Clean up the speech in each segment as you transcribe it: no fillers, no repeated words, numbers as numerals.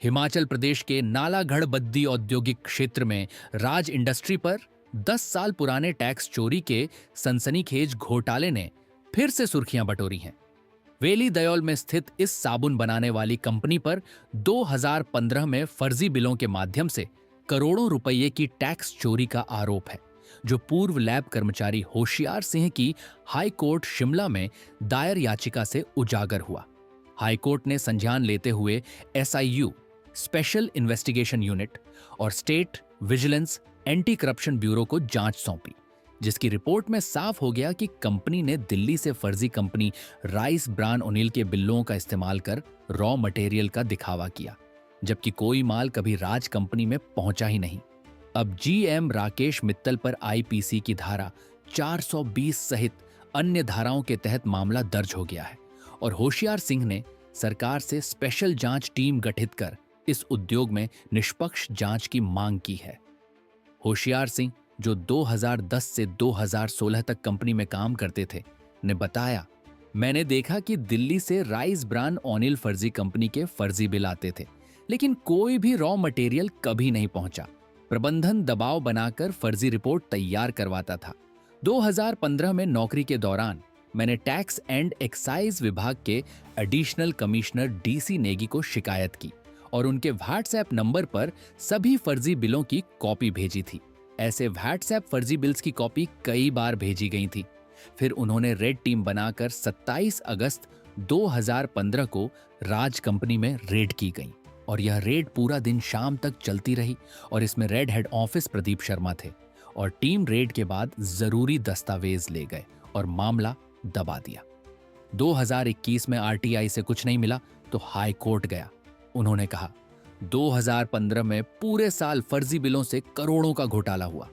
हिमाचल प्रदेश के नालागढ़ बद्दी औद्योगिक क्षेत्र में राज इंडस्ट्री पर 10 साल पुराने टैक्स चोरी के सनसनीखेज घोटाले ने फिर से सुर्खियां बटोरी हैं। वेली दयोल में स्थित इस साबुन बनाने वाली कंपनी पर 2015 में फर्जी बिलों के माध्यम से करोड़ों रुपये की टैक्स चोरी का आरोप है, जो पूर्व लैब कर्मचारी होशियार सिंह की हाई कोर्ट शिमला में दायर याचिका से उजागर हुआ। हाई कोर्ट ने संज्ञान लेते हुए SIU स्पेशल इन्वेस्टिगेशन यूनिट और state vigilance anti corruption bureau को जांच सौंपी, जिसकी रिपोर्ट में साफ हो गया कि कंपनी ने दिल्ली से फर्जी कंपनी राइस ब्रान ओनिल के बिल्लों का इस्तेमाल कर रॉ मटेरियल का दिखावा किया, जबकि कोई माल कभी राज कंपनी में पहुंचा ही नहीं। अब GM राकेश मित्तल पर IPC की धारा 420 सहित अन्य धाराओं के तहत मामला दर्ज हो गया है और होशियार सिंह ने सरकार से स्पेशल जांच टीम गठित कर इस उद्योग में निष्पक्ष जांच की मांग की है। होशियार सिंह, जो 2010 से 2016 तक कंपनी में काम करते थे, ने बताया, मैंने देखा कि दिल्ली से राइस ब्रान ओनिल फर्जी कंपनी के फर्जी बिल आते थे, लेकिन कोई भी रॉ मटेरियल कभी नहीं पहुंचा। प्रबंधन दबाव बनाकर फर्जी रिपोर्ट तैयार करवाता था। 2015 में नौकरी के दौरान मैंने टैक्स एंड एक्साइज विभाग के एडिशनल कमिश्नर DC नेगी को शिकायत की और उनके व्हाट्सएप नंबर पर सभी फर्जी बिलों की कॉपी भेजी थी। ऐसे व्हाट्सएप फर्जी बिल्स की कॉपी कई बार भेजी गई थी। फिर उन्होंने रेड टीम बनाकर 27 अगस्त 2015 को राज कंपनी में रेड की गई और यह रेड पूरा दिन शाम तक चलती रही और इसमें red head office Pradeep Sharma थे और टीम रेड के बाद जरूरी दस्तावेज ले गए और मामला दबा दिया। 2021 में RTI से कुछ नहीं मिला तो हाई कोर्ट गया। उन्होंने कहा, 2015 में पूरे साल फर्जी बिलों से करोड़ों का घोटाला हुआ।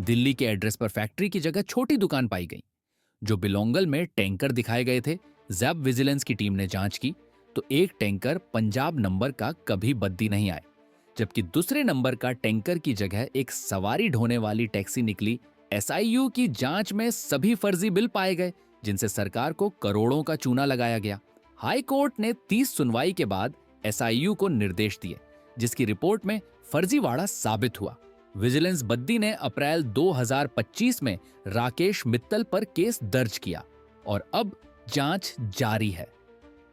दिल्ली के एड्रेस पर फैक्ट्री की जगह छोटी दुकान पाई गई। जो बिलोंगल में टैंकर दिखाए गए थे, जैब विजिलेंस की टीम ने जांच की तो एक टैंकर पंजाब नंबर का कभी बद्दी नहीं आए, जबकि दूसरे नंबर का टैंकर की जगह एक सवारी ढोने वाली टैक्सी निकली। SIU की जांच में सभी फर्जी बिल पाए गए, जिनसे सरकार को करोड़ों का चूना लगाया गया। हाई कोर्ट ने 30 सुनवाई के बाद SIU को निर्देश दिए, जिसकी रिपोर्ट में फर्जीवाड़ा साबित हुआ। विजिलेंस बद्दी ने अप्रैल 2025 में राकेश मित्तल पर केस दर्ज किया और अब जांच जारी है।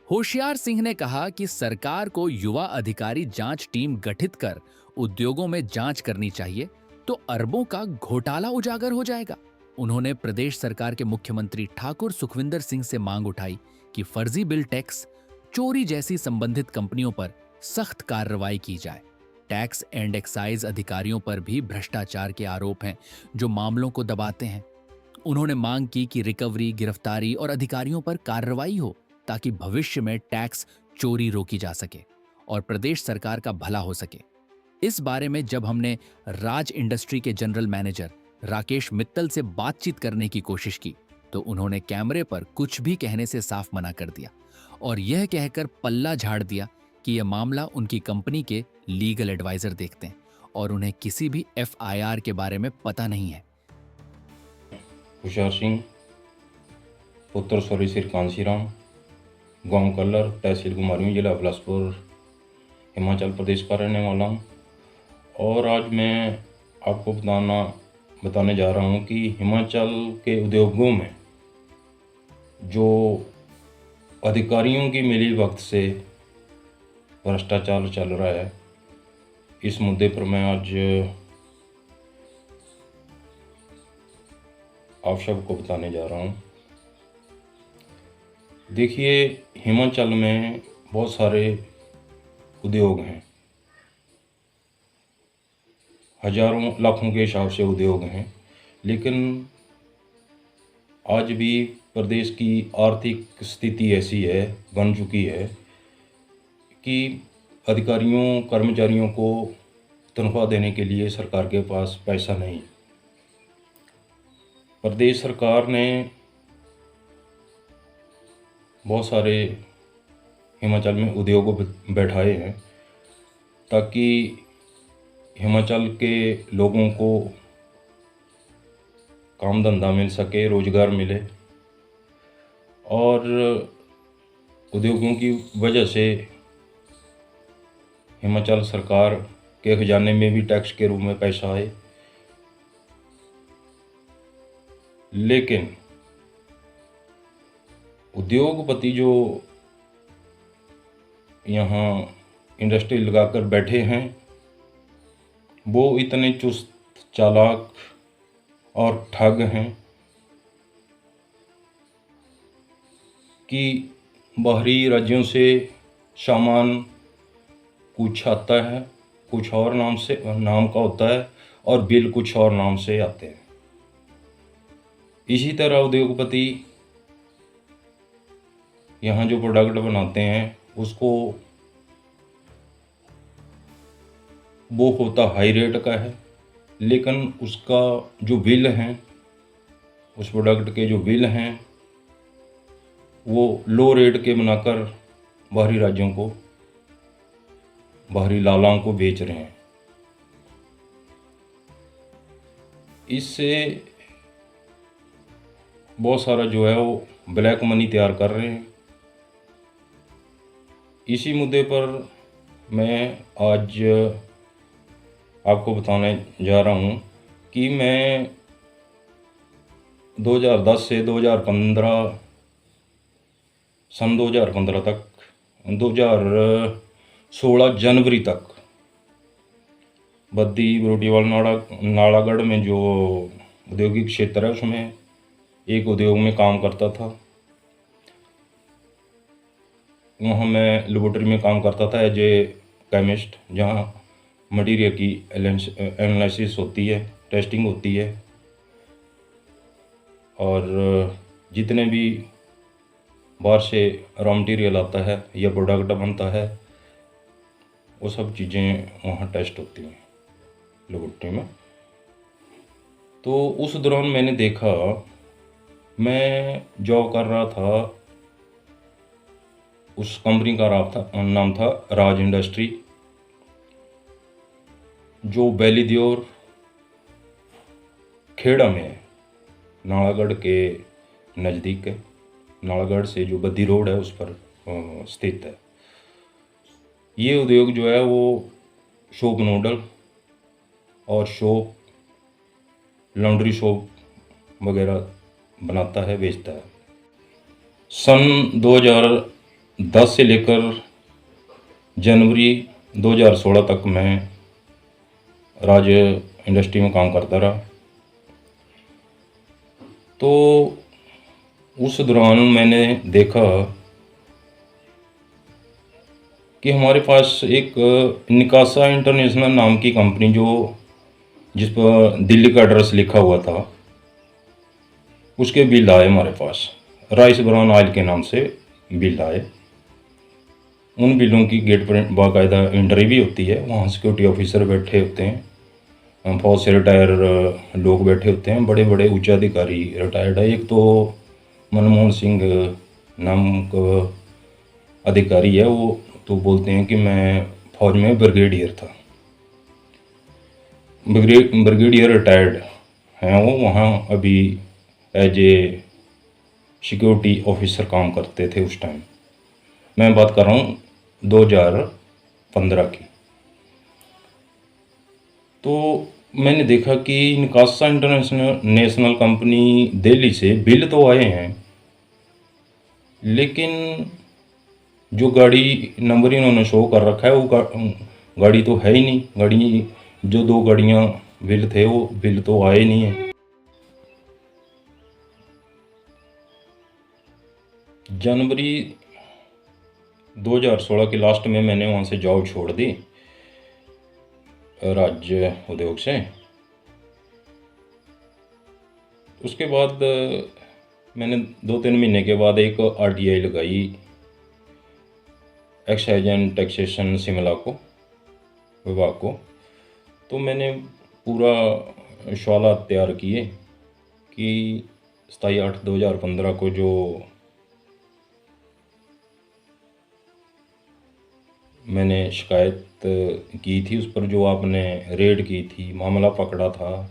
होशियार सिंह ने कहा कि सरकार को युवा अधिकारी जांच टीम गठित कर उद्योगों में जांच करनी चाहिए, तो अरबों का घोटाला उजागर हो जाएगा। उन्होंने प्रदेश सरकार के मुख्यमंत्री ठाकुर सुखविंदर सिंह से मांग उठाई कि फर्जी बिल टैक्स चोरी जैसी संबंधित कंपनियों पर सख्त कार्रवाई की जाए। टैक्स एंड एक्साइज अधिकारियों पर भी भ्रष्टाचार के आरोप हैं, जो मामलों को दबाते हैं। उन्होंने मांग की कि रिकवरी, गिरफ्तारी और अधिकारियों पर कार्रवाई हो, ताकि भविष्य में टैक्स चोरी रोकी जा सके और प्रदेश सरकार का भला हो सके। इस बारे में जब हमने राज इंडस्ट्री के जनरल मैनेजर राकेश मित्तल से बातचीत करने की कोशिश की, तो उन्होंने कैमरे पर कुछ भी कहने से साफ मना कर दिया और यह कहकर पल्ला झाड़ दिया कि यह मामला उनकी कंपनी के लीगल एडवाइजर देखते हैं और उन्हें किसी भी FIR के बारे में पता नहीं है। होशियार सिंह, पुत्र स्वर्गीय श्री कांसीराम, गांव कल्लर, तहसील कुमारवीं, जिला बिलासपुर, हिमाचल प्रदेश का रहने वाला हूं। और आज मैं आपको बताने जा रहा हूं कि हिमाचल के उद्योगों में जो अधिकारियों की मिलीभगत से भ्रष्टाचार चल रहा है, इस मुद्दे पर मैं आज आप सबको बताने जा रहा हूं। देखिए, हिमाचल में बहुत सारे उद्योग हैं, हजारों लाखों के हिसाब से उद्योग हैं, लेकिन आज भी प्रदेश की आर्थिक स्थिति ऐसी है, बन चुकी है कि अधिकारियों कर्मचारियों को तनख्वाह देने के लिए सरकार के पास पैसा नहीं। प्रदेश सरकार ने बहुत सारे हिमाचल में उद्योगों बैठाए हैं ताकि हिमाचल के लोगों को काम धंधा मिल सके, रोजगार मिले और उद्योगों की वजह से हिमाचल सरकार के खजाने में भी टैक्स के रूप में पैसा आए, लेकिन उद्योगपति जो यहाँ इंडस्ट्री लगाकर बैठे हैं वो इतने चुस्त चालाक और ठग हैं कि बाहरी राज्यों से सामान कुछ आता है, कुछ और नाम का होता है, और बिल कुछ और नाम से आते हैं। इसी तरह उद्योगपति यहाँ जो प्रोडक्ट बनाते हैं उसको वो होता हाई रेट का है, लेकिन उसका जो बिल हैं, उस प्रोडक्ट के जो बिल हैं वो लो रेट के बनाकर बाहरी राज्यों को, बाहरी लालाओं को बेच रहे हैं। इससे बहुत सारा जो है वो ब्लैक मनी तैयार कर रहे हैं। इसी मुद्दे पर मैं आज आपको बताने जा रहा हूँ कि मैं 2010 से 2015 सन 2015 तक 2016 जनवरी तक बद्दी बरोटीवाल नालागढ़ में जो औद्योगिक क्षेत्र है उसमें एक उद्योग में काम करता था। वहाँ मैं लेबोरेटरी में काम करता था एज ए केमिस्ट, जहाँ मटीरियल की एनालिसिस होती है, टेस्टिंग होती है, और जितने भी बाहर से रॉ मटेरियल आता है या प्रोडक्ट बनता है वो सब चीज़ें वहाँ टेस्ट होती हैं लेबोरेटरी में। तो उस दौरान मैंने देखा, मैं जॉब कर रहा था, उस कंपनी का नाम था राज इंडस्ट्री, जो बेलीदियोर खेड़ा में है, नालागढ़ के नज़दीक है। नालागढ़ से जो बद्दी रोड है उस पर स्थित है। ये उद्योग जो है वो सोप नूडल और सोप, लॉन्ड्री सोप वगैरह बनाता है, बेचता है। सन 2010 से लेकर जनवरी 2016 तक मैं राज इंडस्ट्री में काम करता रहा। तो उस दौरान मैंने देखा कि हमारे पास एक निकासा इंटरनेशनल नाम की कंपनी, जो जिस पर दिल्ली का एड्रेस लिखा हुआ था, उसके बिल आए हमारे पास। राइस ब्राउन ऑयल के नाम से बिल आए। उन बिलों की गेट पर बाकायदा एंट्री भी होती है। वहाँ सिक्योरिटी ऑफिसर बैठे होते हैं, फौज से रिटायर लोग बैठे होते हैं, बड़े बड़े उच्च अधिकारी रिटायर्ड है। एक तो मनमोहन सिंह नाम का अधिकारी है, वो तो बोलते हैं कि मैं फौज में ब्रिगेडियर था, ब्रिगेडियर रिटायर्ड हैं वो। वहाँ अभी एज ए सिक्योरिटी ऑफिसर काम करते थे उस टाइम। मैं बात कर रहा हूँ 2015 की। तो मैंने देखा कि निकासा इंटरनेशनल कंपनी दिल्ली से बिल तो आए हैं, लेकिन जो गाड़ी नंबर इन्होंने शो कर रखा है वो गाड़ी तो है ही नहीं। गाड़ी जो 2 गाड़ियाँ बिल थे वो बिल तो आए नहीं है। जनवरी 2016 के लास्ट में मैंने वहाँ से जॉब छोड़ दी, राज्य उद्योग से। उसके बाद मैंने 2-3 महीने के बाद एक RTI लगाई, एक्साइज एंड टैक्सेशन शिमला को, विभाग को। तो मैंने पूरा सवालात तैयार किए कि 27/8/2015 को जो मैंने शिकायत की थी, उस पर जो आपने रेड की थी, मामला पकड़ा था,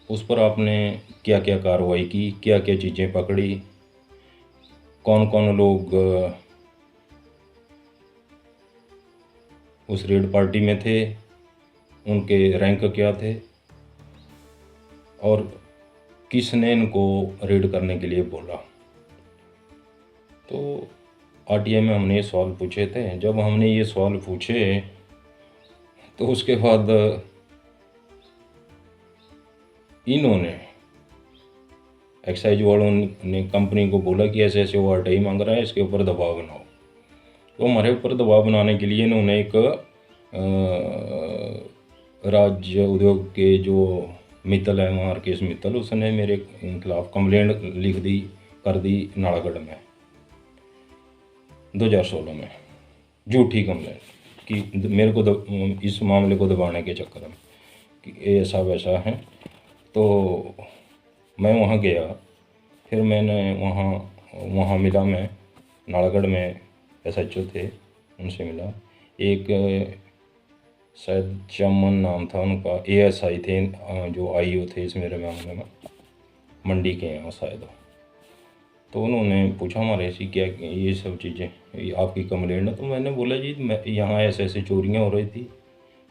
उस पर आपने क्या क्या कार्रवाई की, क्या क्या चीज़ें पकड़ी, कौन कौन लोग उस रेड पार्टी में थे, उनके रैंक क्या थे और किसने इनको रेड करने के लिए बोला। तो आरटीआई में हमने ये सवाल पूछे थे। जब हमने ये सवाल पूछे तो उसके बाद इन्होंने एक्साइज वालों ने कंपनी को बोला कि ऐसे ऐसे वो आरटीआई मांग रहा है, इसके ऊपर दबाव बनाओ। तो हमारे ऊपर दबाव बनाने के लिए इन्होंने एक राज्य उद्योग के जो मित्तल है वहाँ राकेश मित्तल, उसने मेरे खिलाफ कंप्लेंट लिख दी, कर दी नालागढ़ में 2016 में, झूठी कंप्लेंट कि मेरे को इस मामले को दबाने के चक्कर में कि ऐसा वैसा है। तो मैं वहाँ गया, फिर मैंने वहाँ मिला, मैं नालागढ़ में SHO थे, उनसे मिला। एक शायद चमन नाम था उनका, ASI थे, जो IO थे इस मेरे मामले में, मंडी के यहाँ शायद। तो उन्होंने पूछा हमारे से क्या ये सब चीज़ें, ये आपकी कंप्लेंट है? तो मैंने बोला जी मैं यहाँ ऐसे ऐसे चोरियाँ हो रही थी,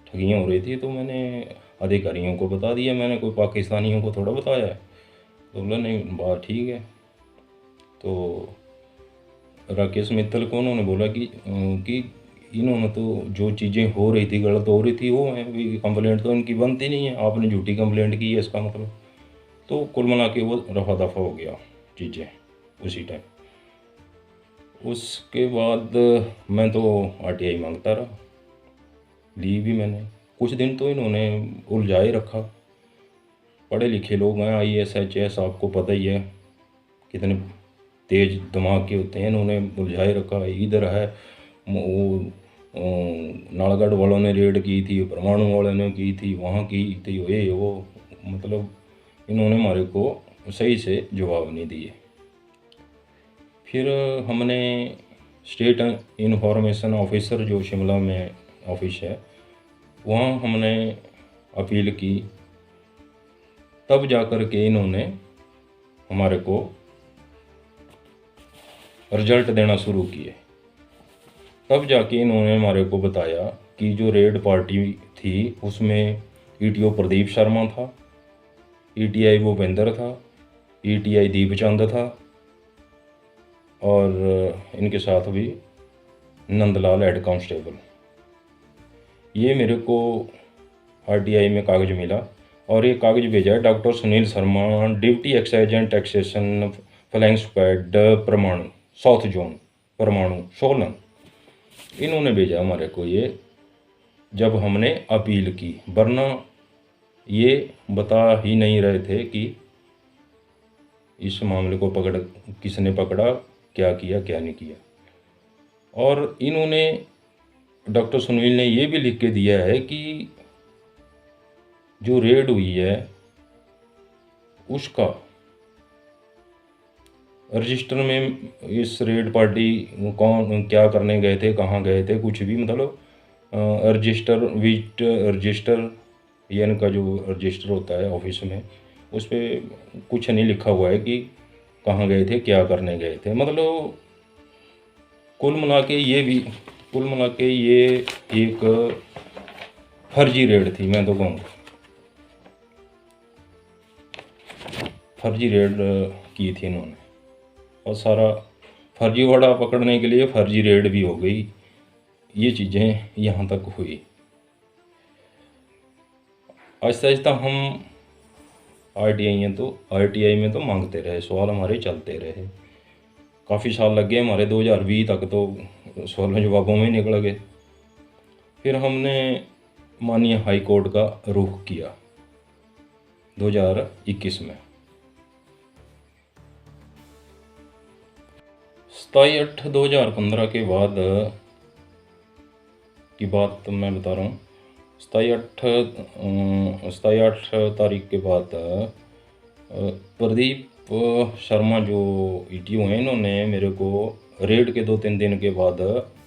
ठगियाँ हो रही थी, तो मैंने अधिकारियों को बता दिया, मैंने कोई पाकिस्तानियों को थोड़ा बताया है। तो बोला नहीं, बात ठीक है। तो राकेश मित्तल को उन्होंने बोला कि इन्होंने तो जो चीज़ें हो रही थी, गलत हो रही थी, वो है, कंप्लेंट तो इनकी बनती नहीं है, आपने झूठी कंप्लेंट की है इसका मतलब। तो कुल मिला के वो रफा दफा हो गया चीज़ें उसी टाइम। उसके बाद मैं तो आरटीआई मांगता रहा, ली भी मैंने। कुछ दिन तो इन्होंने उलझाए रखा, पढ़े लिखे लोग हैं, IAS HAS आपको पता ही है कितने तेज दिमाग के होते हैं, इन्होंने उलझाए रखा। इधर है वो नालागढ़ वालों ने रेड की थी, परमाणु वालों ने की थी, वहाँ की थी, ये वो, मतलब इन्होंने हमारे को सही से जवाब नहीं दिए। फिर हमने स्टेट इंफॉर्मेशन ऑफिसर जो शिमला में ऑफिस है, वहाँ हमने अपील की, तब जाकर के इन्होंने हमारे को रिजल्ट देना शुरू किए। तब जाके इन्होंने हमारे को बताया कि जो रेड पार्टी थी उसमें ETO प्रदीप शर्मा था, ETI भूपेंद्र था, ETI दीपचंद था और इनके साथ भी नंदलाल हेड कांस्टेबल। ये मेरे को RTI में कागज़ मिला और ये कागज़ भेजा है doctor Sunil Sharma, deputy excise and taxation, flying squad परमाणु, साउथ जोन परमाणु, सोलन। इन्होंने भेजा हमारे को ये, जब हमने अपील की, वरना ये बता ही नहीं रहे थे कि इस मामले को किसने पकड़ा, क्या किया क्या नहीं किया। और इन्होंने, डॉक्टर सुनील ने ये भी लिख के दिया है कि जो रेड हुई है उसका रजिस्टर में, इस रेड पार्टी कौन क्या करने गए थे, कहाँ गए थे, कुछ भी मतलब रजिस्टर ये इनका जो रजिस्टर होता है ऑफिस में, उस पर कुछ नहीं लिखा हुआ है कि कहाँ गए थे, क्या करने गए थे। मतलब कुल मिला के ये एक फर्जी रेड थी, मैं तो कहूँगा फर्जी रेड की थी इन्होंने, और सारा फर्जीवाड़ा पकड़ने के लिए फर्जी रेड भी हो गई। ये चीज़ें यहाँ तक हुई। आहिस्ता आहिस्ता हम RTI में तो मांगते रहे, सवाल हमारे चलते रहे, काफ़ी साल लग गए हमारे, 2020 तक तो सवालों जवाबों में निकल गए। फिर हमने माननीय हाई कोर्ट का रुख किया 2021 में। 27/8/2015 के बाद की बात मैं बता रहा हूँ। 27/8 तारीख के बाद प्रदीप शर्मा जो ETO हैं, इन्होंने मेरे को रेड के 2-3 दिन के बाद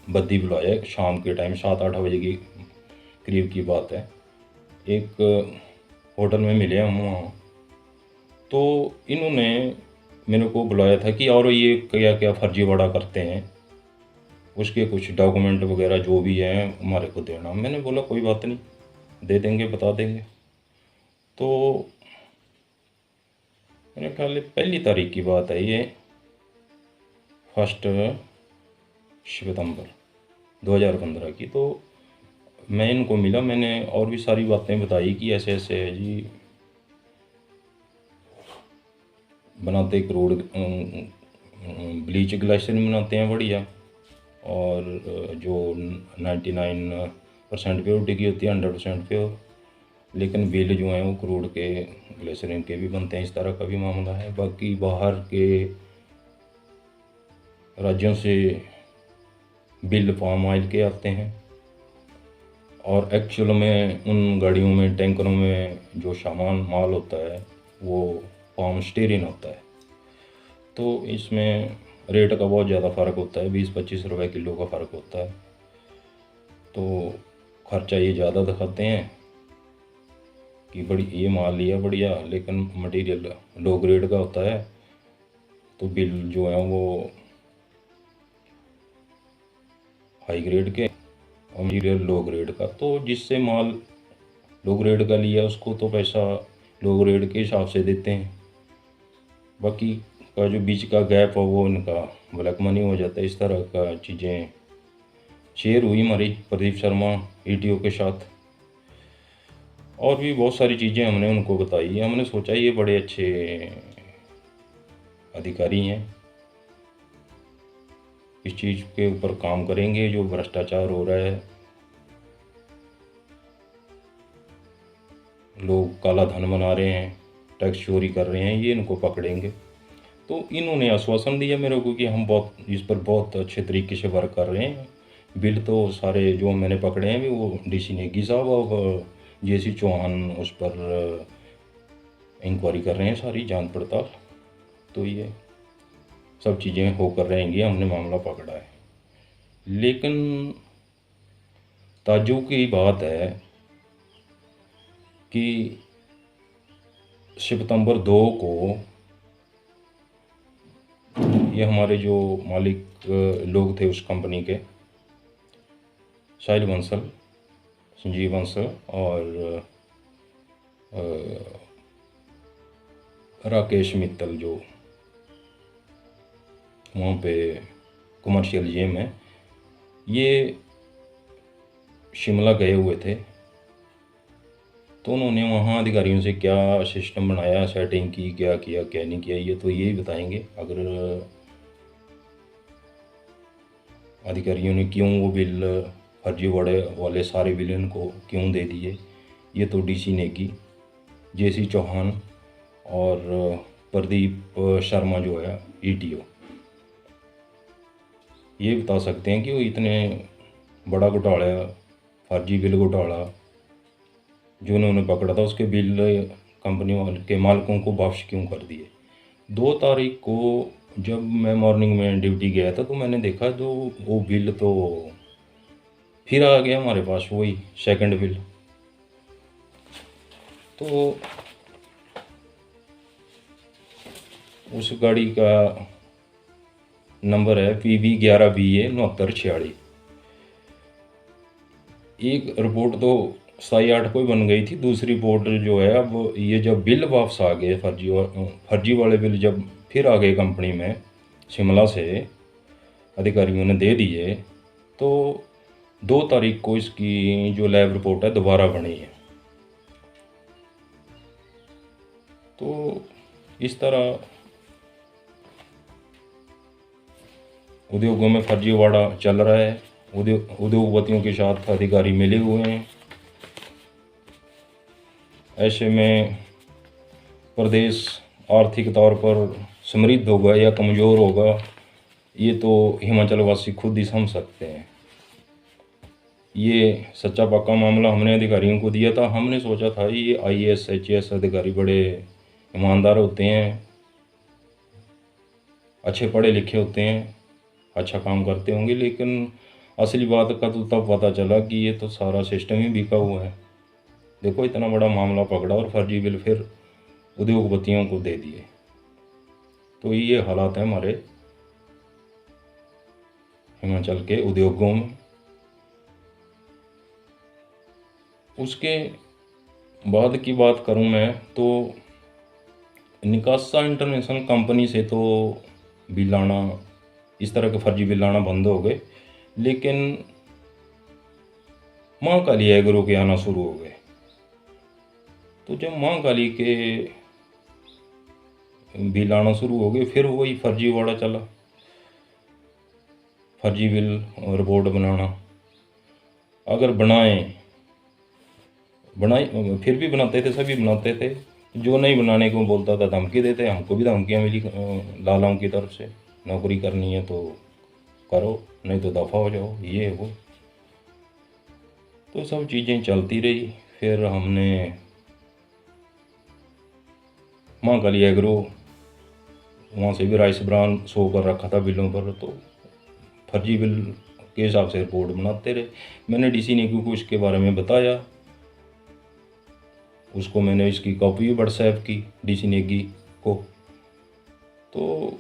बद्दी बुलाया, शाम के टाइम 7-8 बजे की करीब की बात है। एक होटल में मिले हम वहाँ, तो इन्होंने मेरे को बुलाया था कि और ये क्या क्या फर्जीवाड़ा करते हैं, उसके कुछ डॉक्यूमेंट वगैरह जो भी हैं हमारे को देना। मैंने बोला कोई बात नहीं, दे देंगे, बता देंगे। तो मेरे ख्याल 1 तारीख की बात है ये, 1 सितंबर 2015 की। तो मैं इनको मिला, मैंने और भी सारी बातें बताई कि ऐसे ऐसे है जी, बनाते करोड़ ब्लीच ग्लाइसरीन बनाते हैं बढ़िया, और जो 99% प्योरिटी की होती है, 100% प्योर। लेकिन बिल जो हैं वो करोड़ के ग्लिसरीन के भी बनते हैं। इस तरह का भी मामला है। बाकी बाहर के राज्यों से बिल पाम ऑयल के आते हैं, और एक्चुअल में उन गाड़ियों में, टैंकरों में जो सामान माल होता है वो पाम स्टीरिन होता है। तो इसमें रेट का बहुत ज़्यादा फ़र्क होता है, 20-25 रुपए किलो का फ़र्क होता है। तो खर्चा ये ज़्यादा दिखाते हैं कि बड़ी ये माल लिया बढ़िया, लेकिन मटेरियल लो ग्रेड का होता है। तो बिल जो है वो हाई ग्रेड के और मटीरियल लो ग्रेड का। तो जिससे माल लो ग्रेड का लिया उसको तो पैसा लो ग्रेड के हिसाब से देते हैं। बाकी का जो बीच का गैप है वो इनका ब्लैक मनी हो जाता है। इस तरह का चीज़ें शेयर हुई हमारी प्रदीप शर्मा ईटीओ के साथ। और भी बहुत सारी चीज़ें हमने उनको बताई। हमने सोचा ये बड़े अच्छे अधिकारी हैं, इस चीज़ के ऊपर काम करेंगे। जो भ्रष्टाचार हो रहा है, लोग काला धन बना रहे हैं, टैक्स चोरी कर रहे हैं, ये इनको पकड़ेंगे। तो इन्होंने आश्वासन दिया मेरे को कि हम बहुत इस पर बहुत अच्छे तरीके से वर्क कर रहे हैं। बिल तो सारे जो मैंने पकड़े हैं वो डीसी नेगी साहब और जेसी चौहान उस पर इंक्वायरी कर रहे हैं, सारी जांच पड़ताल। तो ये सब चीज़ें होकर रहेंगी, हमने मामला पकड़ा है। लेकिन ताज्जुब की बात है कि सितंबर 2 को ये हमारे जो मालिक लोग थे उस कंपनी के, साहिल बंसल, संजीव बंसल और राकेश मित्तल, जो वहाँ पे कमर्शियल जेम है, ये शिमला गए हुए थे। तो उन्होंने वहाँ अधिकारियों से क्या सिस्टम बनाया, सेटिंग की, क्या किया क्या नहीं किया, ये तो यही बताएंगे। अगर अधिकारियों ने क्यों वो बिल फर्जीवाड़े वाले सारे बिल इनको क्यों दे दिए, ये तो डीसी नेगी, जेसी चौहान और प्रदीप शर्मा जो है ईटीओ, ये बता सकते हैं कि वो इतने बड़ा घोटाला, फर्जी बिल घोटाला जो उन्होंने पकड़ा था, उसके बिल कंपनी वाले के मालिकों को वापस क्यों कर दिए। 2 तारीख को जब मैं मॉर्निंग में ड्यूटी गया था तो मैंने देखा जो वो बिल तो फिर आ गया हमारे पास, वही सेकंड बिल। तो उस गाड़ी का नंबर है PV11BA 6946। एक रिपोर्ट तो 27/8 को ही बन गई थी, दूसरी रिपोर्ट जो है अब ये जब बिल वापस आ गए, फर्जी वाले बिल जब फिर आ गए कंपनी में शिमला से, अधिकारियों ने दे दिए, तो 2 तारीख को इसकी जो लैब रिपोर्ट है दोबारा बनी है। तो इस तरह उद्योगों में फर्जीवाड़ा चल रहा है। उद्योगपतियों के साथ अधिकारी मिले हुए हैं। ऐसे में प्रदेश आर्थिक तौर पर समृद्ध होगा या कमज़ोर होगा, ये तो हिमाचल वासी खुद ही समझ सकते हैं। ये सच्चा पक्का मामला हमने अधिकारियों को दिया था। हमने सोचा था ये IAS HAS अधिकारी बड़े ईमानदार होते हैं, अच्छे पढ़े लिखे होते हैं, अच्छा काम करते होंगे। लेकिन असली बात का तो तब पता चला कि ये तो सारा सिस्टम ही बिका हुआ है। देखो इतना बड़ा मामला पकड़ा और फर्जी बिल फिर उद्योगपतियों को दे दिए। तो ये हालात है हमारे हिमाचल के उद्योगों में। उसके बाद की बात करूं मैं तो निकासा इंटरनेशनल कंपनी से तो बिल आना, इस तरह के फर्जी बिल आना बंद हो गए, लेकिन माँ काली एग्रो के आना शुरू हो गए। तो जब माँ काली के बिल आना शुरू हो गए, फिर वही फर्जीवाड़ा चला, फर्जी बिल और रिपोर्ट बनाना। अगर बनाए फिर भी बनाते थे, सभी बनाते थे। जो नहीं बनाने को बोलता था धमकी देते, हमको भी धमकियाँ मिली लालाओं की तरफ से, नौकरी करनी है तो करो, नहीं तो दफ़ा हो जाओ, ये वो। तो सब चीज़ें चलती रही। फिर हमने माँ काली एग्रो, वहाँ से भी राइस ब्रांड शो कर रखा था बिलों पर, तो फर्जी बिल के हिसाब से रिपोर्ट बनाते रहे। मैंने डीसी नेगी को इसके बारे में बताया, उसको मैंने इसकी कॉपी भी व्हाट्सएप की डीसी नेगी को। तो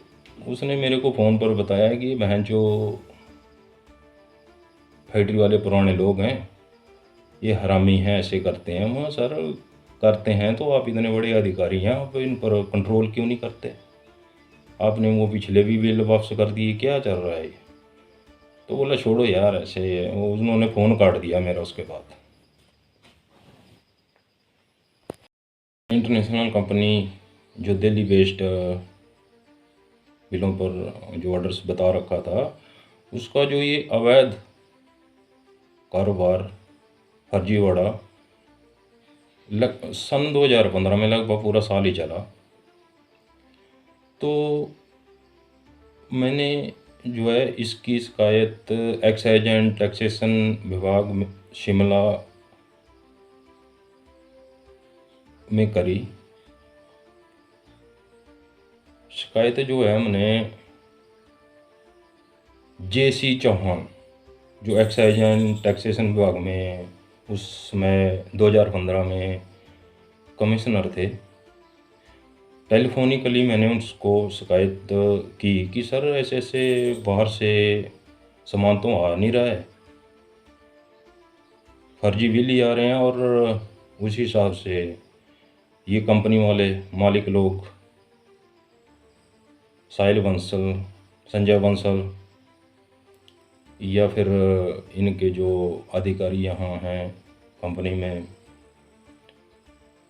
उसने मेरे को फ़ोन पर बताया कि बहन जो फैक्ट्री वाले पुराने लोग हैं, ये हरामी हैं, ऐसे करते हैं। मैं सर करते हैं तो आप इतने बड़े अधिकारी हैं, आप इन पर कंट्रोल क्यों नहीं करते? आपने वो पिछले भी बिल वापस कर दिए, क्या चल रहा है ये? तो बोला छोड़ो यार, ऐसे उन्होंने फ़ोन काट दिया मेरा उसके बाद। इंटरनेशनल कंपनी जो दिल्ली बेस्ड बिलों पर जो ऑर्डर्स बता रखा था, उसका जो ये अवैध कारोबार फर्जीवाड़ा सन 2015 में लगभग पूरा साल ही चला। तो मैंने जो है इसकी शिकायत एक्साइज एंड टैक्सेशन विभाग में शिमला में करी। शिकायत जो है हमने जेसी चौहान, जो एक्साइज एंड टैक्सेशन विभाग में उस समय 2015 में कमिश्नर थे, टेलीफोनिकली मैंने उसको शिकायत की कि सर ऐसे ऐसे बाहर से सामान तो आ नहीं रहा है, फर्जी बिल ही आ रहे हैं, और उसी हिसाब से ये कंपनी वाले मालिक लोग साहिल बंसल, संजय बंसल, या फिर इनके जो अधिकारी यहाँ हैं कंपनी में,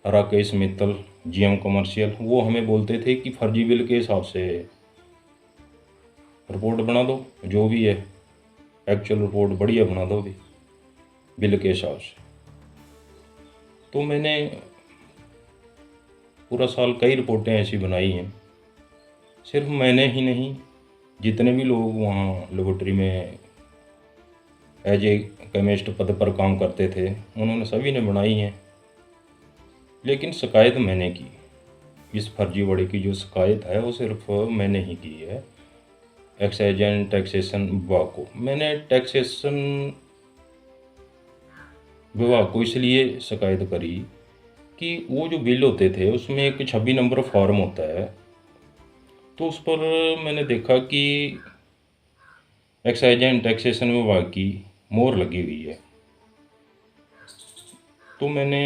राकेश मित्तल, जीएम कमर्शियल, वो हमें बोलते थे कि फर्जी बिल के हिसाब से रिपोर्ट बना दो, जो भी है एक्चुअल रिपोर्ट बढ़िया बना दो भी बिल के हिसाब से। तो मैंने पूरा साल कई रिपोर्टें ऐसी बनाई हैं। सिर्फ मैंने ही नहीं, जितने भी लोग वहाँ लेबोरेटरी में एज ए केमिस्ट पद पर काम करते थे, उन्होंने सभी ने बनाई हैं। लेकिन शिकायत मैंने की, इस फर्जीवाड़े की जो शिकायत है वो सिर्फ मैंने ही की है एक्साइज एंड टैक्सेशन विभाग को। मैंने टैक्सेशन विभाग को इसलिए शिकायत करी कि वो जो बिल होते थे उसमें एक 26 नंबर फॉर्म होता है, तो उस पर मैंने देखा कि एक्साइज एंड टैक्सेशन विभाग की मोहर लगी हुई है। तो मैंने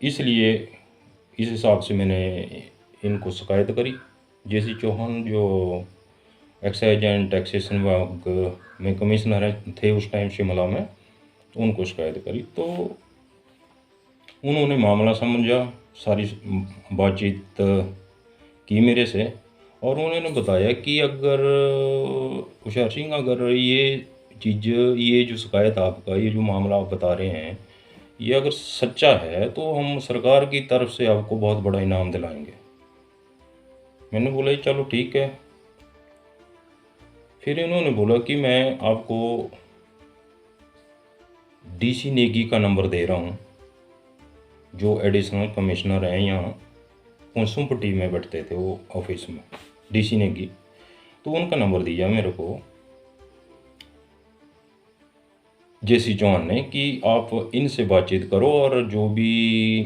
इसलिए इस हिसाब से मैंने इनको शिकायत करी। जेसी चौहान जो एक्साइज एंड टैक्सेशन विभाग में कमिश्नर थे उस टाइम शिमला में, तो उनको शिकायत करी। तो उन्होंने मामला समझा, सारी बातचीत की मेरे से, और उन्होंने बताया कि अगर हुशियार सिंह, अगर ये चीज़, ये जो शिकायत आपका, ये जो मामला आप बता रहे हैं, ये अगर सच्चा है तो हम सरकार की तरफ से आपको बहुत बड़ा इनाम दिलाएंगे। मैंने बोला चलो ठीक है। फिर इन्होंने बोला कि मैं आपको डीसी नेगी का नंबर दे रहा हूँ, जो एडिशनल कमिश्नर हैं यहाँ कुसुम्पटी में बैठते थे वो ऑफिस में, डीसी नेगी। तो उनका नंबर दिया मेरे को जेसी चौहान ने कि आप इनसे बातचीत करो, और जो भी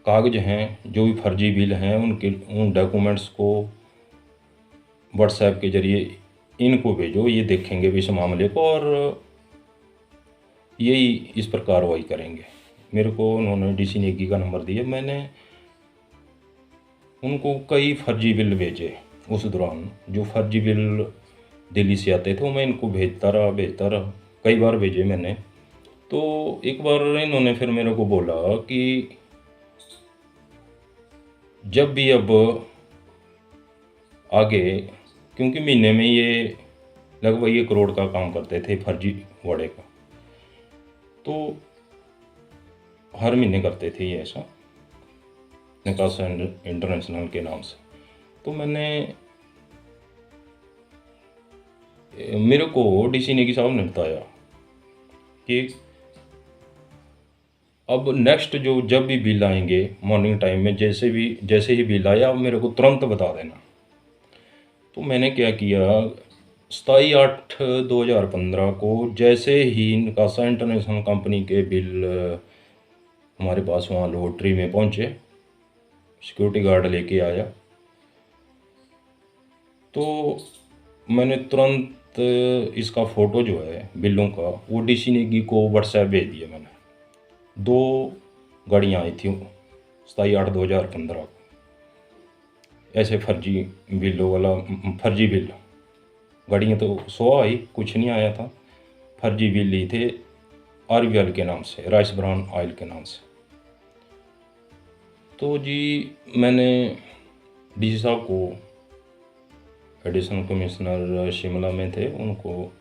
कागज हैं, जो भी फर्जी बिल हैं, उन डॉक्यूमेंट्स को व्हाट्सएप के ज़रिए इनको भेजो, ये देखेंगे भी इस मामले को और यही इस पर कार्रवाई करेंगे। मेरे को उन्होंने डीसी नेगी का नंबर दिया। मैंने उनको कई फर्जी बिल भेजे उस दौरान, जो फर्जी बिल दिल्ली से आते थे वो मैं इनको भेजता रहा, कई बार भेजे मैंने। तो एक बार इन्होंने फिर मेरे को बोला कि जब भी अब आगे, क्योंकि महीने में ये लगभग 1 करोड़ का काम करते थे फर्जी वाड़े का, तो हर महीने करते थे ये ऐसा निकास इंटरनेशनल के नाम से। तो मेरे को डीसी नेगी साहब ने बताया कि अब नेक्स्ट जब भी बिल आएंगे मॉर्निंग टाइम में, जैसे ही बिल आया मेरे को तुरंत बता देना। तो मैंने क्या किया, 27/8/2015 को जैसे ही निकासा इंटरनेशनल कंपनी के बिल हमारे पास वहाँ लॉटरी में पहुँचे, सिक्योरिटी गार्ड लेके आया, तो मैंने तुरंत इसका फ़ोटो जो है बिलों का वो डीसी नेगी को व्हाट्सएप भेज दिया। मैंने 2 गाड़ियाँ आई थी 27/8/2015 को, ऐसे फर्जी बिलों वाला फर्जी बिल। गाड़ियाँ तो 100 आई, कुछ नहीं आया था। फर्जी बिल लिए थे RVL के नाम से, राइस ब्राउन ऑयल के नाम से। तो जी मैंने डीसी साहब को, एडिशनल कमिश्नर शिमला में थे, उनको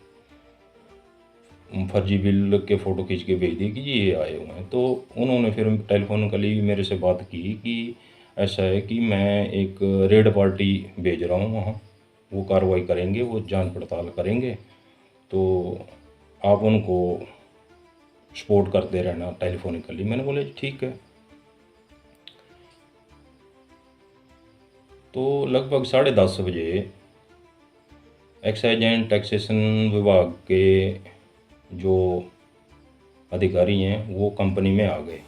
फर्जी बिल के फ़ोटो खींच के भेज दिए कि ये आए हुए हैं। तो उन्होंने फिर टेलीफोनिकली मेरे से बात की कि ऐसा है कि मैं एक रेड पार्टी भेज रहा हूँ वहाँ, वो कार्रवाई करेंगे, वो जांच पड़ताल करेंगे, तो आप उनको सपोर्ट करते रहना टेलीफोनिकली। मैंने बोला ठीक है। तो लगभग 10:30 बजे एक्साइज एंड टैक्सेशन विभाग के जो अधिकारी हैं वो कंपनी में आ गए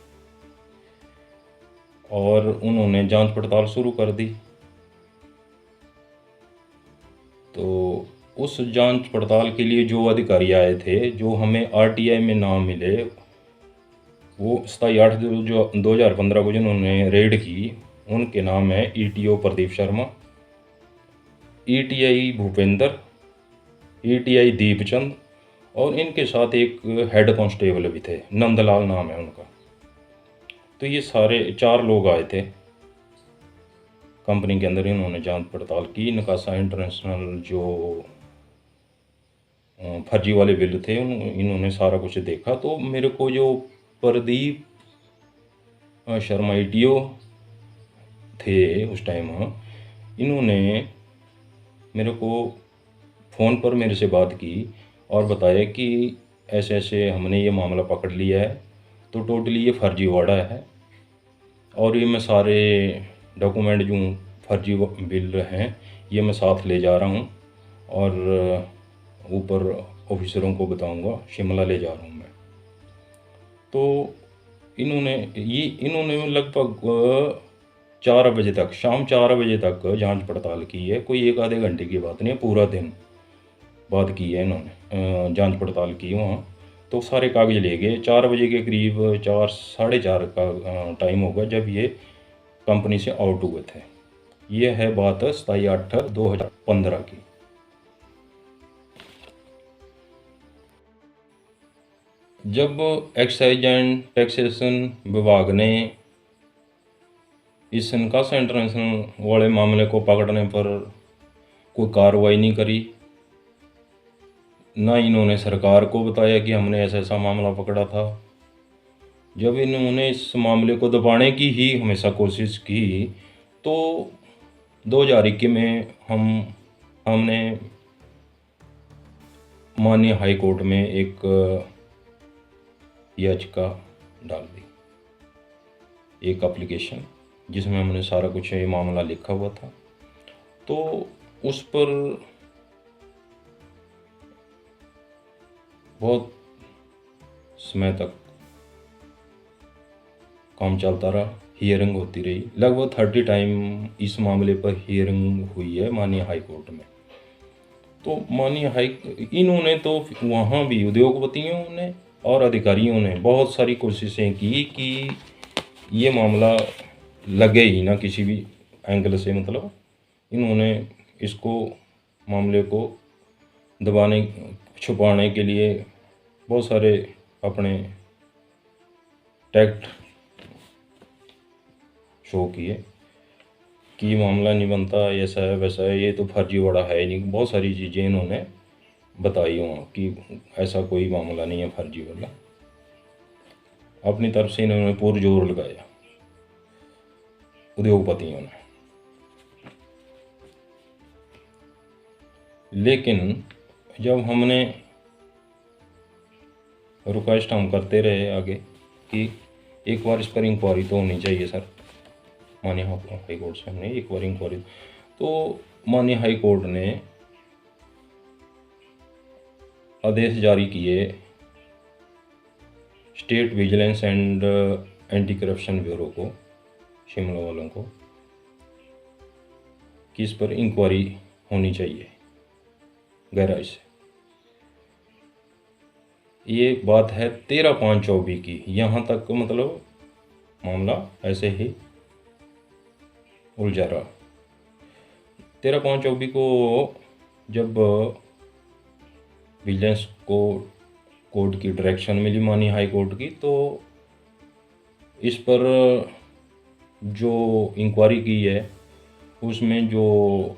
और उन्होंने जांच पड़ताल शुरू कर दी। तो उस जांच पड़ताल के लिए जो अधिकारी आए थे, जो हमें RTI में नाम मिले, वो 27/8/2015 को जिन्होंने रेड की, उनके नाम है ETO Pradeep Sharma, ETI Bhupendra, ETI Deepchand, और इनके साथ एक हेड कांस्टेबल भी थे, नंदलाल नाम है उनका। तो ये सारे 4 लोग आए थे कंपनी के अंदर। इन्होंने जांच पड़ताल की। निकासा इंटरनेशनल जो फर्जी वाले बिल थे इन्होंने सारा कुछ देखा। तो मेरे को जो प्रदीप शर्मा ETO थे उस टाइम, इन्होंने मेरे को फ़ोन पर मेरे से बात की और बताया कि ऐसे ऐसे हमने ये मामला पकड़ लिया है, तो टोटली ये फर्जी वाड़ा है और ये मैं सारे डॉक्यूमेंट जो फर्जी बिल हैं ये मैं साथ ले जा रहा हूँ और ऊपर ऑफिसरों को बताऊँगा, शिमला ले जा रहा हूँ मैं। तो इन्होंने लगभग 4 बजे तक, शाम 4 बजे तक जांच पड़ताल की है। कोई 1 आधे घंटे की बात नहीं है, पूरा दिन बात की है इन्होंने, जांच पड़ताल की वहाँ। तो सारे कागज़ ले गए। 4 बजे के करीब, 4 साढ़े 4 का टाइम होगा जब ये कंपनी से आउट हुए थे। ये है बात 27/8/2015 की। जब एक्साइज एंड टैक्सेशन विभाग ने इस निकासा इंटरनेशनल वाले मामले को पकड़ने पर कोई कार्रवाई नहीं करी, ना इन्होंने सरकार को बताया कि हमने ऐसा ऐसा मामला पकड़ा था। जब इन्होंने इस मामले को दबाने की ही हमेशा कोशिश की, तो 2021 में हमने माननीय हाई कोर्ट में एक याचिका डाल दी, एक एप्लीकेशन, जिसमें हमने सारा कुछ ये मामला लिखा हुआ था। तो उस पर बहुत समय तक काम चलता रहा, हियरिंग होती रही। लगभग 30 टाइम इस मामले पर हियरिंग हुई है माननीय हाई कोर्ट में। तो माननीय इन्होंने तो वहाँ भी उद्योगपतियों ने और अधिकारियों ने बहुत सारी कोशिशें की कि ये मामला लगे ही ना किसी भी एंगल से, मतलब इन्होंने इसको मामले को दबाने छुपाने के लिए बहुत सारे अपने टैक्ट शो किए कि मामला नहीं बनता, ऐसा है वैसा है, ये तो फर्जीवाड़ा है ही नहीं। बहुत सारी चीज़ें इन्होंने बताई वहाँ कि ऐसा कोई मामला नहीं है फर्जी वाला। अपनी तरफ से इन्होंने पुरजोर लगाया उद्योगपतियों ने। लेकिन जब हमने रिक्वेस्ट हम करते रहे आगे कि एक बार इस पर इंक्वायरी तो होनी चाहिए सर, माननीय हाई कोर्ट से हमने एक बार इंक्वायरी, तो माननीय हाई कोर्ट ने आदेश जारी किए state vigilance and anti corruption bureau को, शिमला वालों को, कि इस पर इंक्वायरी होनी चाहिए गहराई से। ये बात है 13/5/24 की। यहाँ तक मतलब मामला ऐसे ही उलझा रहा। 13/5/24 को जब विजिलेंस को कोर्ट की डायरेक्शन मिली माननीय हाई कोर्ट की, तो इस पर जो इंक्वायरी की है उसमें जो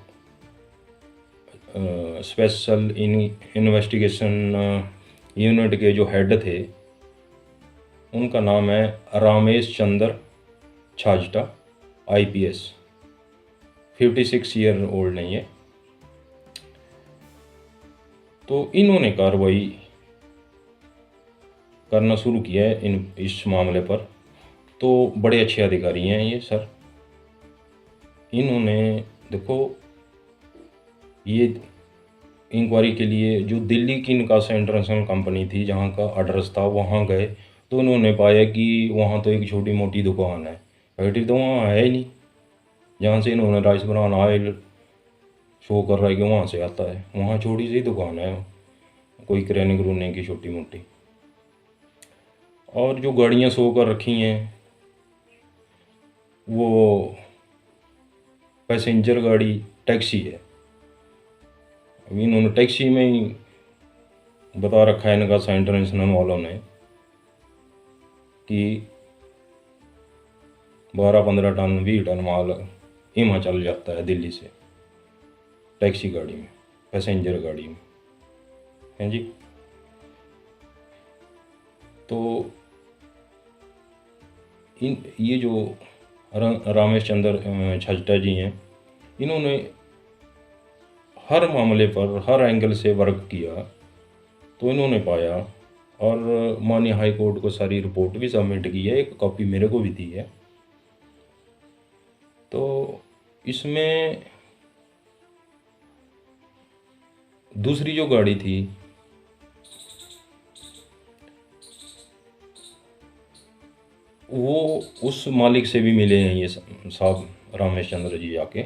स्पेशल इन्वेस्टिगेशन यूनिट के जो हेड थे उनका नाम है रामेश चंद्र छाजटा, IPS, 56 ईयर ओल्ड नहीं है। तो इन्होंने कार्रवाई करना शुरू किया है इस मामले पर। तो बड़े अच्छे अधिकारी हैं ये सर। इन्होंने देखो ये इंक्वायरी के लिए जो दिल्ली की निकासा इंटरनेशनल कंपनी थी जहाँ का एड्रेस था वहाँ गए, तो उन्होंने पाया कि वहाँ तो एक छोटी मोटी दुकान है, फैक्ट्री तो वहाँ है ही नहीं। जहाँ से इन्होंने राइस ब्रान ऑयल शो कर रहा है कि वहाँ से आता है, वहाँ छोटी सी दुकान है, कोई किराने करूने की छोटी मोटी। और जो गाड़ियाँ शो कर रखी हैं वो पैसेंजर गाड़ी टैक्सी है। अभी इन्होंने टैक्सी में ही बता रखा है निकासा इंटरनेशनल वालों ने कि 12-15 टन 20 टन माल हिमाचल जाता है दिल्ली से टैक्सी गाड़ी में, पैसेंजर गाड़ी में, हैं जी। तो ये जो रामेश चंद्र छाजटा जी हैं, इन्होंने हर मामले पर हर एंगल से वर्क किया। तो इन्होंने पाया और माननीय हाई कोर्ट को सारी रिपोर्ट भी सबमिट की है, एक कॉपी मेरे को भी दी है। तो इसमें दूसरी जो गाड़ी थी वो उस मालिक से भी मिले हैं ये साहब रामेश चंद्र जी आके,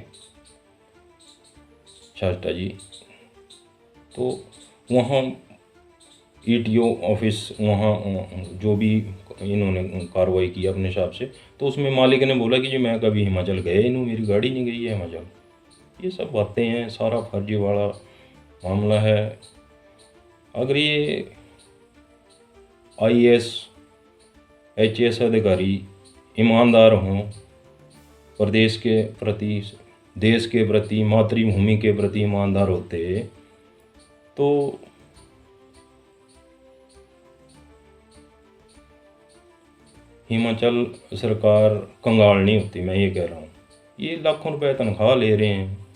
छाजटा जी। तो वहाँ ETO ऑफिस, वहाँ जो भी इन्होंने कार्रवाई की अपने हिसाब से, तो उसमें मालिक ने बोला कि जी मैं कभी हिमाचल गया ही नहीं, मेरी गाड़ी नहीं गई है हिमाचल। ये सब बातें हैं, सारा फर्जीवाड़ा मामला है। अगर ये IAS HAS अधिकारी ईमानदार हों, प्रदेश के प्रति, देश के प्रति, मातृभूमि के प्रति ईमानदार होते, तो हिमाचल सरकार कंगाल नहीं होती। मैं ये कह रहा हूँ, ये लाखों रुपए तनख्वाह ले रहे हैं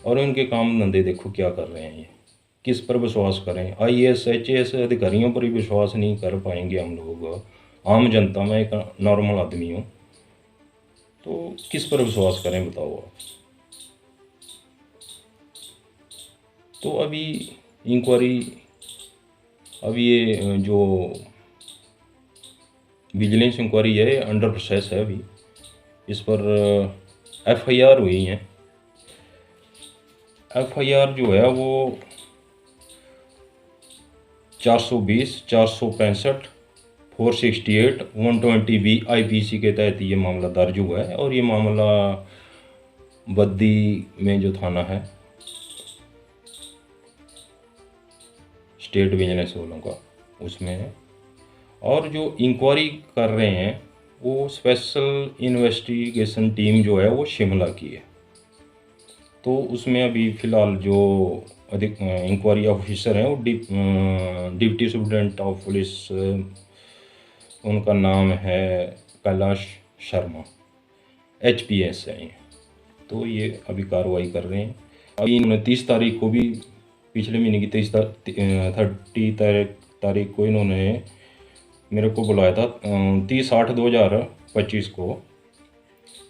और उनके काम धंधे देखो क्या कर रहे हैं। ये किस पर विश्वास करें? IAS HAS अधिकारियों पर ही विश्वास नहीं कर पाएंगे हम लोग, आम जनता, में एक नॉर्मल आदमी हूँ, तो किस पर विश्वास करें बताओ आप। तो अभी इंक्वायरी, अभी ये जो विजिलेंस इंक्वायरी है अंडर प्रोसेस है अभी। इस पर FIR हुई हैं। FIR जो है वो 420, 465, 468, 120B IPC के तहत ये मामला दर्ज हुआ है। और ये मामला बद्दी में जो थाना है स्टेट विजिलेंस वालों का, उसमें है। और जो इंक्वायरी कर रहे हैं वो स्पेशल इन्वेस्टिगेशन टीम जो है वो शिमला की है। तो उसमें अभी फ़िलहाल जो अधिक इंक्वायरी ऑफिसर हैं वो डिप्टी सुप्रिटेंडेंट ऑफ पुलिस, उनका नाम है कैलाश शर्मा, HPS है ये। तो ये अभी कार्रवाई कर रहे हैं। अभी 29 तारीख को भी, पिछले महीने की 30 तारीख को इन्होंने मेरे को बुलाया था। 30/8/2025 को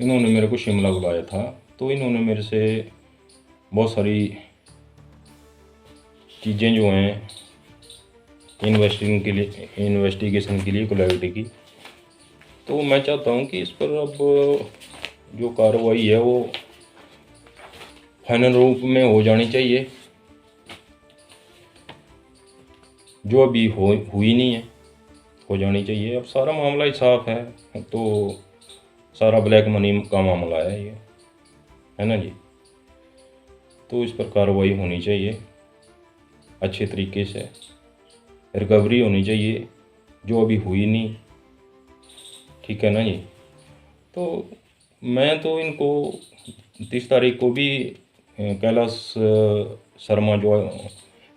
इन्होंने मेरे को शिमला बुलाया था। तो इन्होंने मेरे से बहुत सारी चीज़ें जो हैं इन्वेस्टिगेशन के लिए क्लैरिटी की। तो मैं चाहता हूँ कि इस पर अब जो कार्रवाई है वो फाइनल रूप में हो जानी चाहिए, जो अभी हुई नहीं है, हो जानी चाहिए। अब सारा मामला ही साफ है, तो सारा ब्लैक मनी का मामला है ये, है ना जी। तो इस पर कार्रवाई होनी चाहिए अच्छे तरीके से, रिकवरी होनी चाहिए, जो अभी हुई नहीं, ठीक है ना जी। तो मैं तो इनको 30 तारीख को भी कैलाश शर्मा जो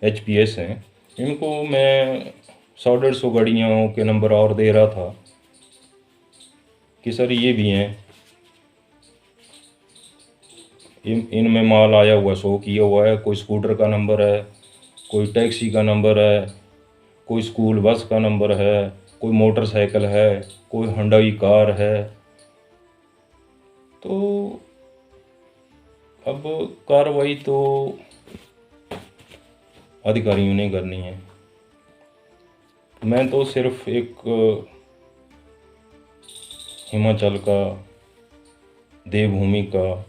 HPS हैं, इनको मैं 100-150 गाड़ियों के नंबर और दे रहा था कि सर ये भी हैं, इनमें माल आया हुआ, 100 किया हुआ है। कोई स्कूटर का नंबर है, कोई टैक्सी का नंबर है, कोई स्कूल बस का नंबर है, कोई मोटरसाइकिल है, कोई हुंडई कार है। तो अब कार्रवाई तो अधिकारियों ने करनी है। मैं तो सिर्फ एक हिमाचल का देवभूमि का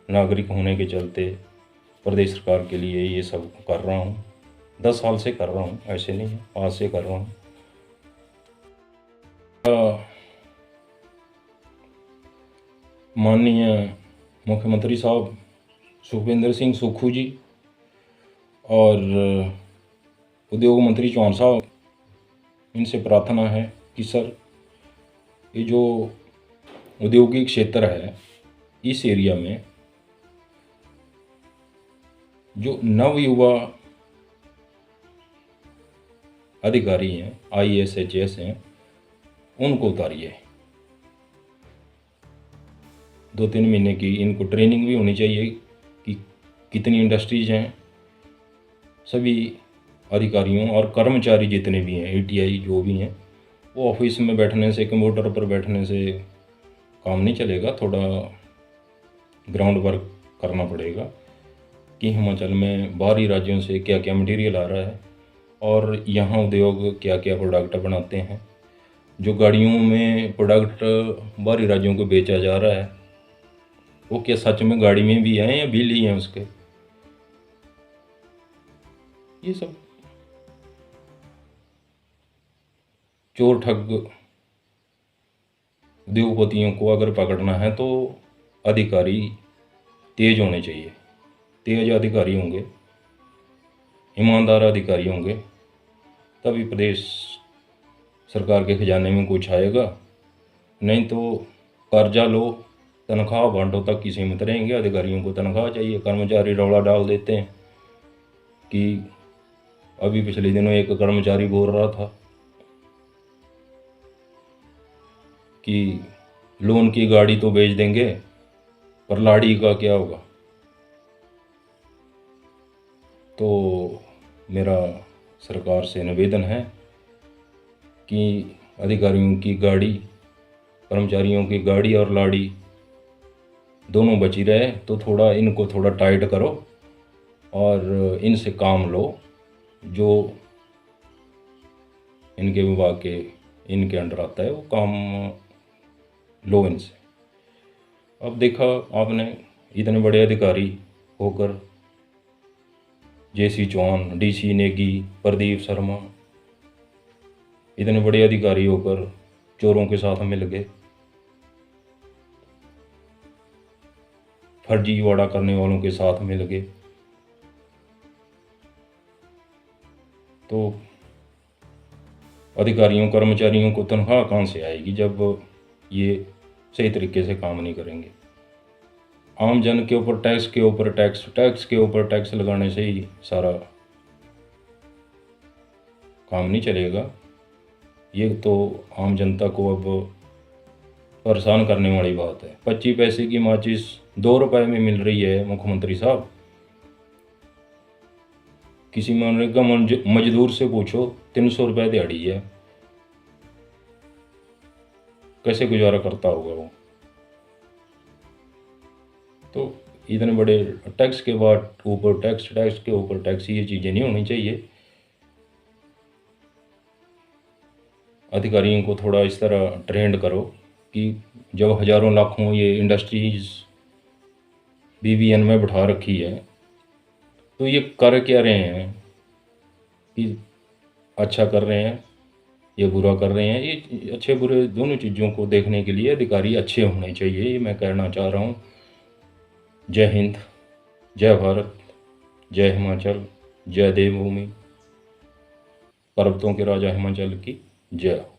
नागरिक होने के चलते प्रदेश सरकार के लिए ये सब कर रहा हूँ। 10 साल से कर रहा हूँ, ऐसे नहीं है, आज से कर रहा हूँ। माननीय मुख्यमंत्री साहब सुखविंदर सिंह सुक्खू जी और उद्योग मंत्री चौहान साहब, इनसे प्रार्थना है कि सर ये जो औद्योगिक क्षेत्र है इस एरिया में जो नवयुवा अधिकारी हैं, IAS HAS हैं, उनको उतारिए। 2-3 महीने की इनको ट्रेनिंग भी होनी चाहिए कि कितनी इंडस्ट्रीज हैं। सभी अधिकारियों और कर्मचारी जितने भी हैं, ATI जो भी हैं, वो ऑफिस में बैठने से, कंप्यूटर पर बैठने से काम नहीं चलेगा। थोड़ा ग्राउंड वर्क करना पड़ेगा कि हिमाचल में बाहरी राज्यों से क्या क्या मटेरियल आ रहा है और यहाँ उद्योग क्या क्या प्रोडक्ट बनाते हैं। जो गाड़ियों में प्रोडक्ट बाहरी राज्यों को बेचा जा रहा है वो क्या सच में गाड़ी में भी हैं या बिल ही हैं उसके। ये सब चोर ठग उद्योगपतियों को अगर पकड़ना है तो अधिकारी तेज होने चाहिए। तेज अधिकारी होंगे, ईमानदार अधिकारी होंगे, तभी प्रदेश सरकार के खजाने में कुछ आएगा। नहीं तो कर्जा लो, तनख्वाह बांटो तक की सीमित रहेंगे। अधिकारियों को तनख्वाह चाहिए। कर्मचारी रौला डाल देते हैं कि अभी पिछले दिनों एक कर्मचारी बोल रहा था कि लोन की गाड़ी तो बेच देंगे पर लाड़ी का क्या होगा। तो मेरा सरकार से निवेदन है कि अधिकारियों की गाड़ी, कर्मचारियों की गाड़ी और लाड़ी दोनों बची रहे। तो थोड़ा इनको थोड़ा टाइट करो और इनसे काम लो, जो इनके विभाग के इनके अंडर आता है वो काम लो इनसे। अब देखा आपने, इतने बड़े अधिकारी होकर JC चौहान, DC नेगी, प्रदीप शर्मा, इतने बड़े अधिकारी होकर चोरों के साथ मिल गए, फर्जीवाड़ा करने वालों के साथ मिल गए। तो अधिकारियों कर्मचारियों को तनख्वाह कहाँ से आएगी जब ये सही तरीके से काम नहीं करेंगे। आम जन के ऊपर टैक्स के ऊपर टैक्स, टैक्स के ऊपर टैक्स लगाने से ही सारा काम नहीं चलेगा। ये तो आम जनता को अब परेशान करने वाली बात है। 25 पैसे की माचिस 2 रुपए में मिल रही है मुख्यमंत्री साहब। किसी मनरेगा मजदूर से पूछो 300 रुपये दिहाड़ी है, कैसे गुजारा करता होगा वो। तो इतने बड़े टैक्स के बाद ऊपर टैक्स, टैक्स के ऊपर टैक्स, ये चीज़ें नहीं होनी चाहिए। अधिकारियों को थोड़ा इस तरह ट्रेंड करो कि जब हज़ारों लाखों ये इंडस्ट्रीज बीबीएन में बिठा रखी है तो ये कर क्या रहे हैं, कि अच्छा कर रहे हैं या बुरा कर रहे हैं। ये अच्छे बुरे दोनों चीज़ों को देखने के लिए अधिकारी अच्छे होने चाहिए, ये मैं कहना चाह रहा हूँ। जय हिंद, जय भारत, जय हिमाचल, जय देवभूमि, पर्वतों के राजा हिमाचल की जय हो।